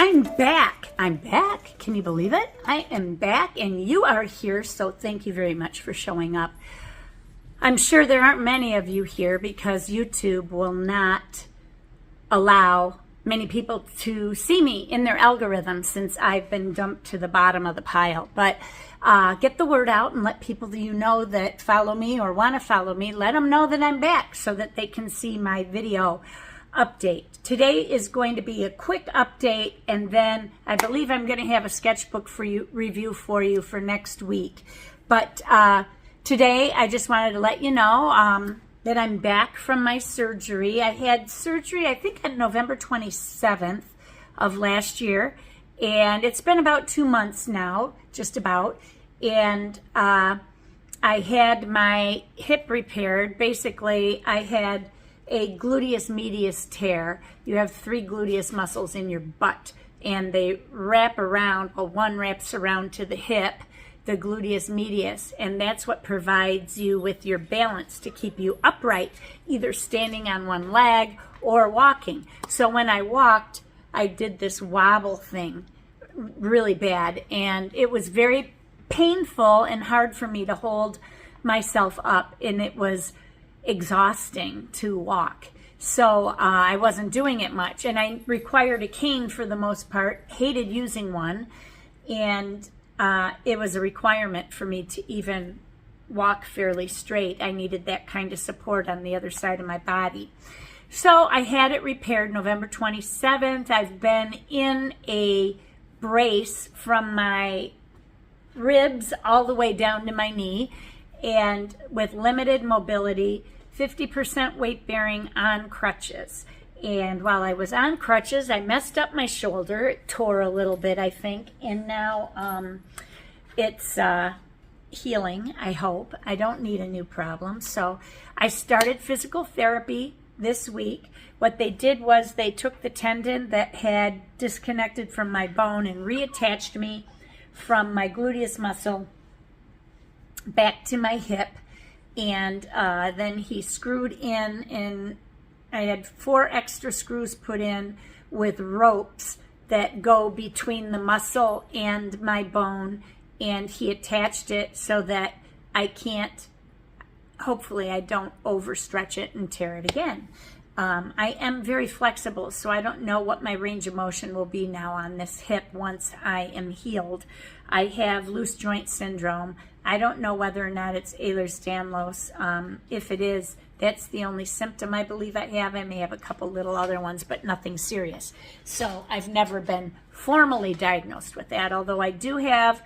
I'm back. I'm back. Can you believe it? I am back and you are here, so thank you very much for showing up. I'm sure there aren't many of you here because YouTube will not allow many people to see me in their algorithm since I've been dumped to the bottom of the pile. But get the word out and let people you know that follow me or want to follow me, let them know that I'm back so that they can see my video update. Today is going to be a quick update, and then I believe I'm going to have a sketchbook for you review for you for next week. But today I just wanted to let you know that I'm back from my surgery. I had surgery, I think, on November 27th of last year, and it's been about 2 months now, just about. And I had my hip repaired. Basically, I had a gluteus medius tear. You have 3 gluteus muscles in your butt, and they wrap around, well, one wraps around to the hip, the gluteus medius, and that's what provides you with your balance to keep you upright, either standing on one leg or walking. So when I walked, I did this wobble thing really bad, and it was very painful and hard for me to hold myself up, and it was exhausting to walk. So I wasn't doing it much, and I required a cane for the most part, hated using one, and it was a requirement for me to even walk fairly straight. I needed that kind of support on the other side of my body. So I had it repaired November 27th. I've been in a brace from my ribs all the way down to my knee, and with limited mobility, 50% weight bearing on crutches. And while I was on crutches, I messed up my shoulder. It tore a little bit, I think, and now it's healing, I hope. I don't need a new problem. So I started physical therapy this week. What they did was they took the tendon that had disconnected from my bone and reattached me from my gluteus muscle back to my hip, and then he screwed in, and I had 4 extra screws put in with ropes that go between the muscle and my bone, and he attached it so that I can't, hopefully I don't overstretch it and tear it again. I am very flexible, so I don't know what my range of motion will be now on this hip once I am healed. I have loose joint syndrome. I don't know whether or not it's Ehlers-Danlos. If it is, that's the only symptom I believe I have. I may have a couple little other ones, but nothing serious. So I've never been formally diagnosed with that, although I do have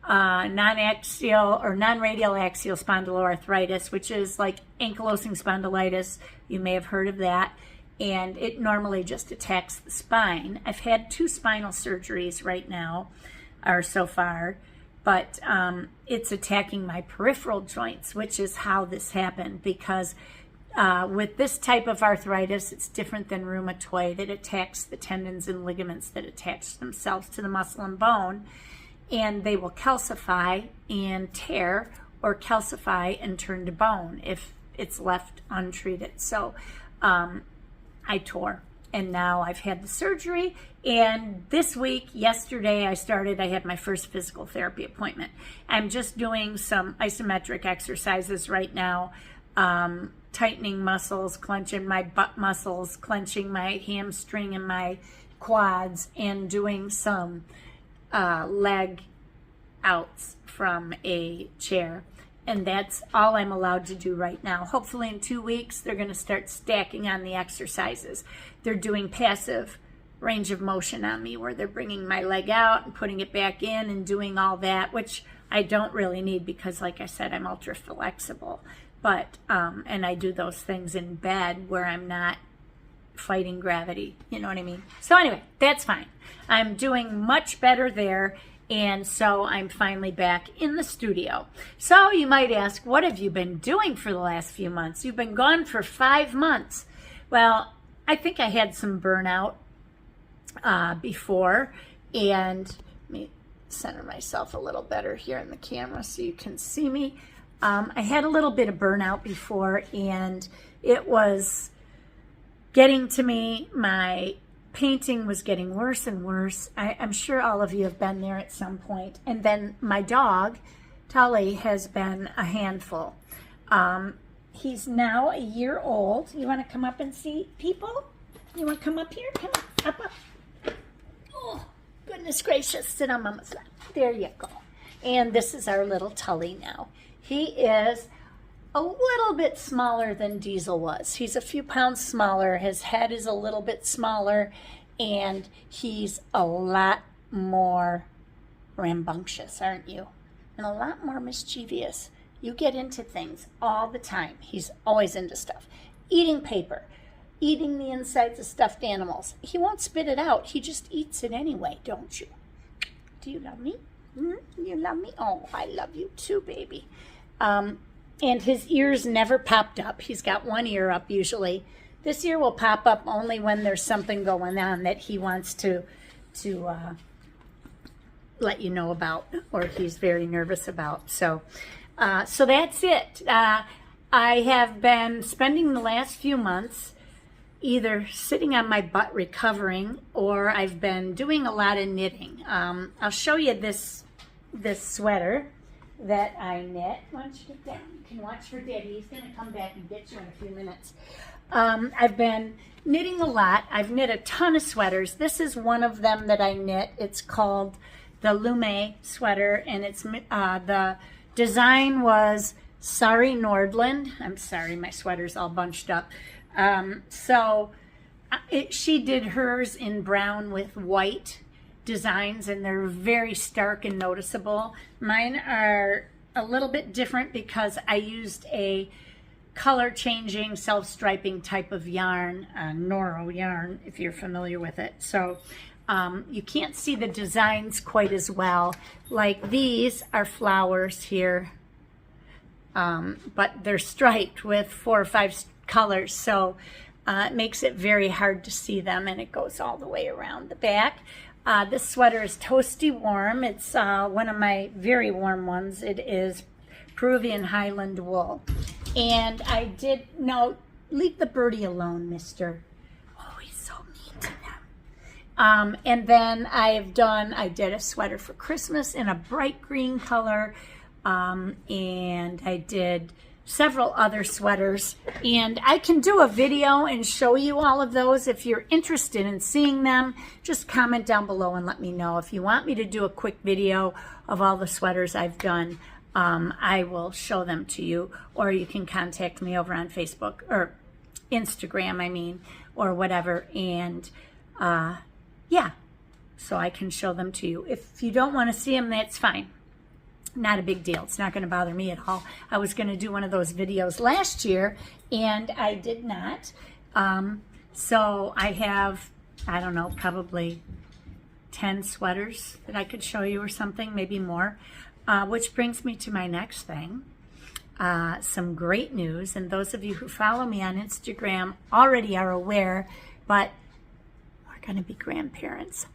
non-axial or non-radial axial spondyloarthritis, which is like ankylosing spondylitis. You may have heard of that, and it normally just attacks the spine. I've had 2 spinal surgeries right now, or so far, but it's attacking my peripheral joints, which is how this happened, because with this type of arthritis, it's different than rheumatoid. It attacks the tendons and ligaments that attach themselves to the muscle and bone, and they will calcify and tear, or calcify and turn to bone if it's left untreated. So I tore, and now I've had the surgery, and this week, yesterday, I had my first physical therapy appointment. I'm just doing some isometric exercises right now, tightening muscles, clenching my butt muscles, clenching my hamstring and my quads, and doing some leg outs from a chair. And that's all I'm allowed to do right now. Hopefully in 2 weeks, they're going to start stacking on the exercises. They're doing passive range of motion on me, where they're bringing my leg out and putting it back in and doing all that, which I don't really need because, like I said, I'm ultra flexible. But, and I do those things in bed where I'm not fighting gravity, you know what I mean? So anyway, that's fine. I'm doing much better there, and so I'm finally back in the studio. So you might ask, what have you been doing for the last few months? You've been gone for 5 months. Well, I think I had some burnout before, and let me center myself a little better here in the camera so you can see me. I had a little bit of burnout before, and it was getting to me. My painting was getting worse and worse. I'm sure all of you have been there at some point. And then my dog, Tully, has been a handful. He's now a year old. You want to come up and see people? You want to come up here? Come on, up. Oh, goodness gracious. Sit on Mama's lap. There you go. And this is our little Tully now. He is a little bit smaller than Diesel was. He's a few pounds smaller. His head is a little bit smaller, and he's a lot more rambunctious, aren't you? And a lot more mischievous. You get into things all the time. He's always into stuff. Eating paper, eating the insides of stuffed animals. He won't spit it out. He just eats it anyway, don't you? Do you love me? You love me? Oh, I love you too, baby. And his ears never popped up. He's got one ear up usually. This ear will pop up only when there's something going on that he wants to let you know about, or he's very nervous about. So that's it. I have been spending the last few months either sitting on my butt recovering, or I've been doing a lot of knitting. I'll show you this sweater that I knit. Why don't you get down? You can watch for Daddy. He's going to come back and get you in a few minutes. I've been knitting a lot. I've knit a ton of sweaters. This is one of them that I knit. It's called the Lume sweater, and it's the design was Sari Nordland. I'm sorry, my sweater's all bunched up. She did hers in brown with white designs, and they're very stark and noticeable. Mine are a little bit different because I used a color changing self-striping type of yarn, Noro yarn, if you're familiar with it. So you can't see the designs quite as well. Like these are flowers here, but they're striped with 4 or 5 colors, so it makes it very hard to see them, and it goes all the way around the back. This sweater is toasty warm. It's one of my very warm ones. It is Peruvian Highland wool. And I did, no, leave the birdie alone, mister. Oh, he's so mean to them. And then I did a sweater for Christmas in a bright green color. And I did several other sweaters, and I can do a video and show you all of those. If you're interested in seeing them, just comment down below and let me know. If you want me to do a quick video of all the sweaters I've done, I will show them to you, or you can contact me over on Facebook or Instagram, I mean, or whatever, and yeah, so I can show them to you. If you don't want to see them, that's fine. Not a big deal. It's not going to bother me at all. I was going to do one of those videos last year, and I did not. So I have, I don't know, probably 10 sweaters that I could show you or something, maybe more, which brings me to my next thing. Some great news, and those of you who follow me on Instagram already are aware, but we're going to be grandparents.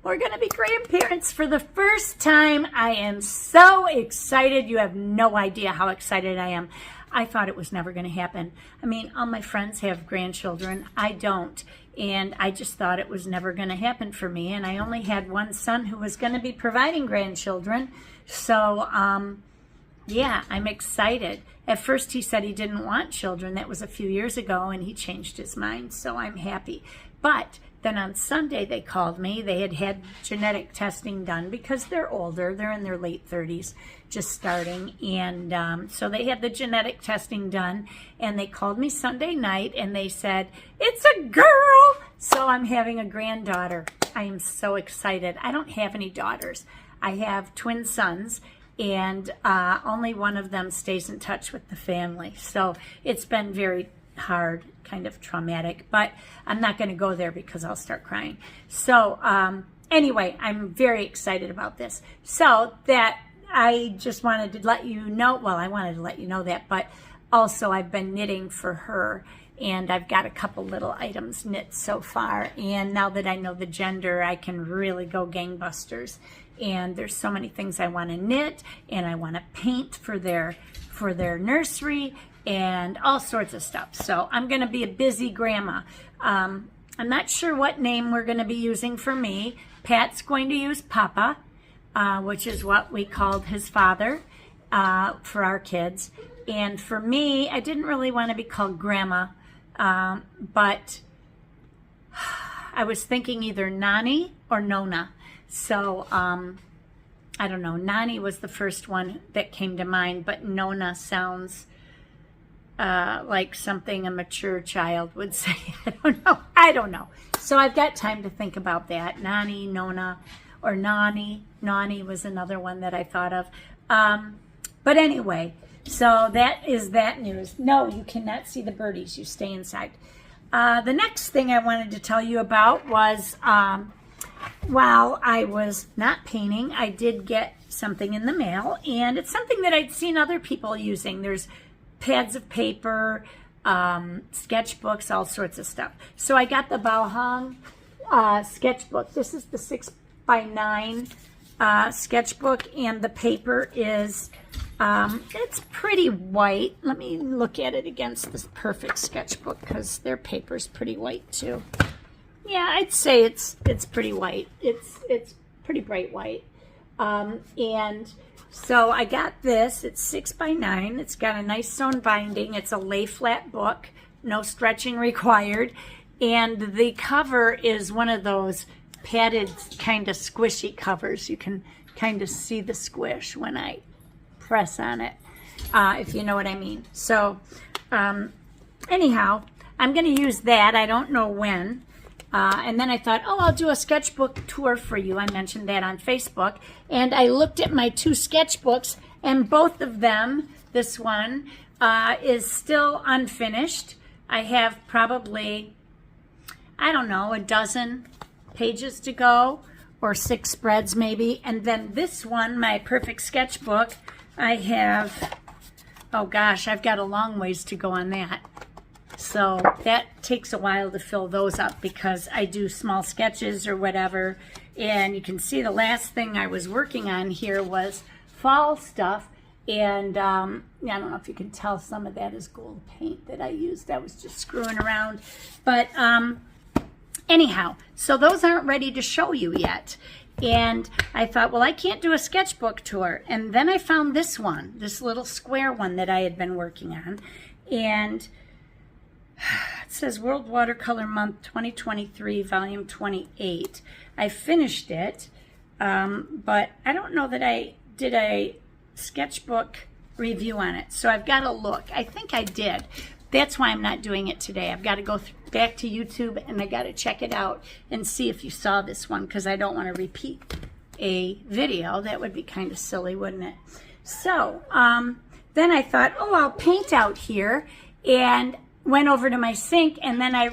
We're going to be grandparents for the first time. I am so excited. You have no idea how excited I am. I thought it was never going to happen. I mean, all my friends have grandchildren. I don't. And I just thought it was never going to happen for me. And I only had one son who was going to be providing grandchildren. So, yeah, I'm excited. At first he said he didn't want children. That was a few years ago, and he changed his mind. So I'm happy. But then on Sunday they called me. They had genetic testing done because they're older. They're in their late 30s, just starting. And so they had the genetic testing done. And they called me Sunday night and they said, it's a girl. So I'm having a granddaughter. I am so excited. I don't have any daughters. I have twin sons. And only one of them stays in touch with the family. So it's been very hard, kind of traumatic, but I'm not going to go there because I'll start crying. So anyway, I'm very excited about this. So that I just wanted to let you know, well, I wanted to let you know that, but also I've been knitting for her, and I've got a couple little items knit so far, and now that I know the gender, I can really go gangbusters. And there's so many things I want to knit, and I want to paint for their nursery, and all sorts of stuff. So I'm going to be a busy grandma. I'm not sure what name we're going to be using for me. Pat's going to use Papa, which is what we called his father for our kids. And for me, I didn't really want to be called Grandma, but I was thinking either Nani or Nona. So I don't know. Nani was the first one that came to mind, but Nona sounds like something a mature child would say. I don't know. So I've got time to think about that. Nani, Nona, or Nani. Nani was another one that I thought of. But anyway, so that is that news. No, you cannot see the birdies. You stay inside. The next thing I wanted to tell you about was while I was not painting, I did get something in the mail, and it's something that I'd seen other people using. There's pads of paper, sketchbooks, all sorts of stuff. So I got the Bao Hong sketchbook. This is the 6x9 sketchbook, and the paper is, it's pretty white. Let me look at it against this Perfect sketchbook because their paper's pretty white too. Yeah, I'd say it's pretty white. It's pretty bright white. And so I got this. It's 6x9. It's got a nice sewn binding. It's a lay flat book, no stretching required. And the cover is one of those padded kind of squishy covers. You can kind of see the squish when I press on it, if you know what I mean. So anyhow, I'm going to use that. I don't know when. And then I thought, oh, I'll do a sketchbook tour for you. I mentioned that on Facebook. And I looked at my 2 sketchbooks, and both of them, this one, is still unfinished. I have probably, I don't know, a dozen pages to go, or 6 spreads maybe. And then this one, my Perfect sketchbook, I have, oh gosh, I've got a long ways to go on that. So that takes a while to fill those up because I do small sketches or whatever. And you can see the last thing I was working on here was fall stuff. And I don't know if you can tell, some of that is gold paint that I used. I was just screwing around. But anyhow, so those aren't ready to show you yet. And I thought, well, I can't do a sketchbook tour. And then I found this one, this little square one that I had been working on. And it says World Watercolor Month 2023, Volume 28. I finished it, but I don't know that I did a sketchbook review on it. So I've got to look. I think I did. That's why I'm not doing it today. I've got to go back to YouTube and I got to check it out and see if you saw this one, because I don't want to repeat a video. That would be kind of silly, wouldn't it? So then I thought, oh, I'll paint out here, and went over to my sink, and then I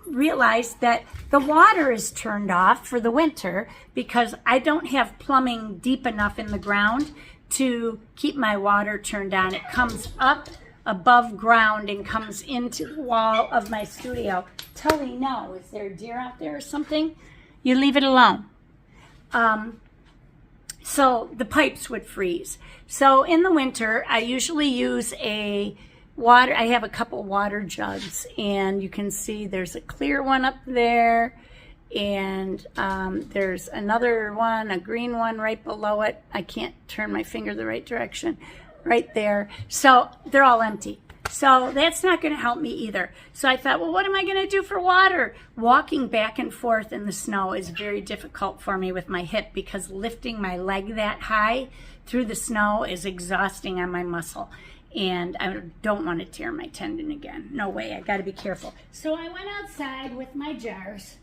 realized that the water is turned off for the winter because I don't have plumbing deep enough in the ground to keep my water turned on. It comes up above ground and comes into the wall of my studio. Tully, no. Is there a deer out there or something? You leave it alone. So the pipes would freeze. So in the winter, I usually use I have a couple water jugs, and you can see there's a clear one up there, and there's another one, a green one right below it. I can't turn my finger the right direction, right there. So they're all empty. So that's not going to help me either. So I thought, well, what am I going to do for water? Walking back and forth in the snow is very difficult for me with my hip, because lifting my leg that high through the snow is exhausting on my muscle. And I don't want to tear my tendon again. No way, I got to be careful. So I went outside with my jars,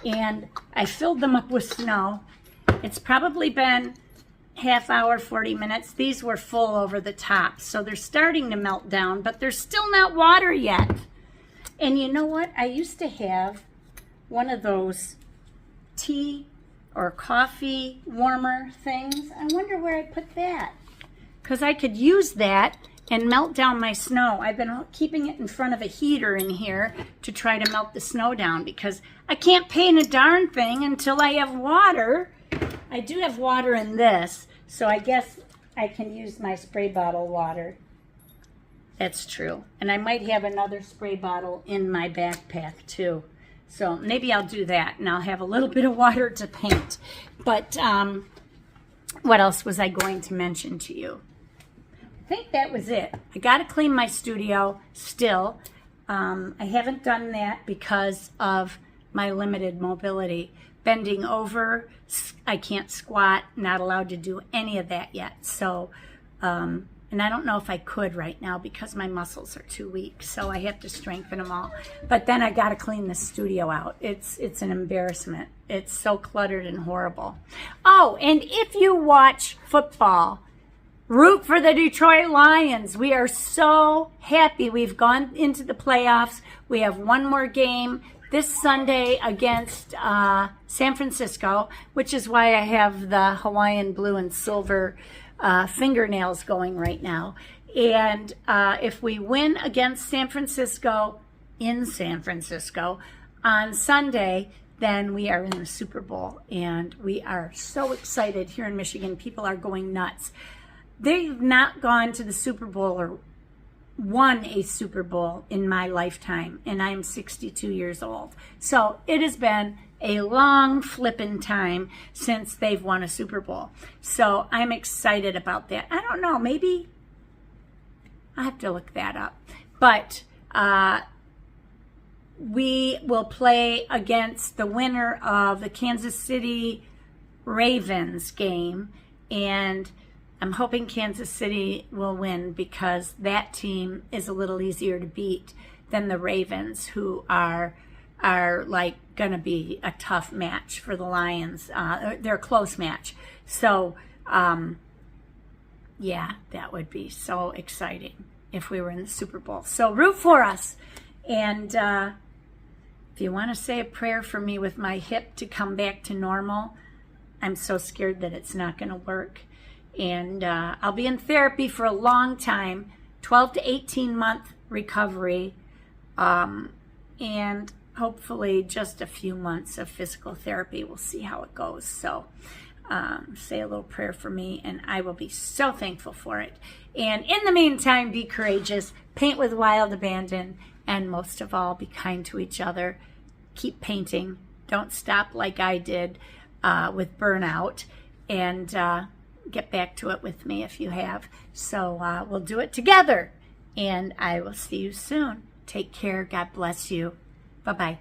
and I filled them up with snow. It's probably been half hour, 40 minutes. These were full over the top, so they're starting to melt down, but they're still not water yet. And you know what? I used to have one of those tea or coffee warmer things. I wonder where I put that, because I could use that and melt down my snow. I've been keeping it in front of a heater in here to try to melt the snow down, because I can't paint a darn thing until I have water. I do have water in this, so I guess I can use my spray bottle water. That's true. And I might have another spray bottle in my backpack too. So maybe I'll do that, and I'll have a little bit of water to paint. But what else was I going to mention to you? I think that was it. I got to clean my studio still. I haven't done that because of my limited mobility. Bending over, I can't squat, not allowed to do any of that yet. So, and I don't know if I could right now because my muscles are too weak. So I have to strengthen them all. But then I got to clean the studio out. It's an embarrassment. It's so cluttered and horrible. Oh, and if you watch football, root for the Detroit Lions. We are so happy. We've gone into the playoffs. We have one more game this Sunday against San Francisco, which is why I have the Hawaiian blue and silver fingernails going right now. And if we win against San Francisco in San Francisco on Sunday, then we are in the Super Bowl. And we are so excited here in Michigan. People are going nuts. They've not gone to the Super Bowl or won a Super Bowl in my lifetime, and I'm 62 years old. So it has been a long flippin' time since they've won a Super Bowl. So I'm excited about that. I don't know, maybe I have to look that up. But we will play against the winner of the Kansas City Ravens game, and I'm hoping Kansas City will win because that team is a little easier to beat than the Ravens, who are like going to be a tough match for the Lions. They're a close match. So, yeah, that would be so exciting if we were in the Super Bowl. So root for us. And if you want to say a prayer for me with my hip to come back to normal, I'm so scared that it's not going to work. And I'll be in therapy for a long time, 12 to 18 month recovery, and hopefully just a few months of physical therapy. We'll see how it goes. So say a little prayer for me, and I will be so thankful for it. And in the meantime, be courageous, paint with wild abandon, and most of all, be kind to each other. Keep painting. Don't stop like I did with Burnout. And get back to it with me if you have. So we'll do it together. And I will see you soon. Take care. God bless you. Bye-bye.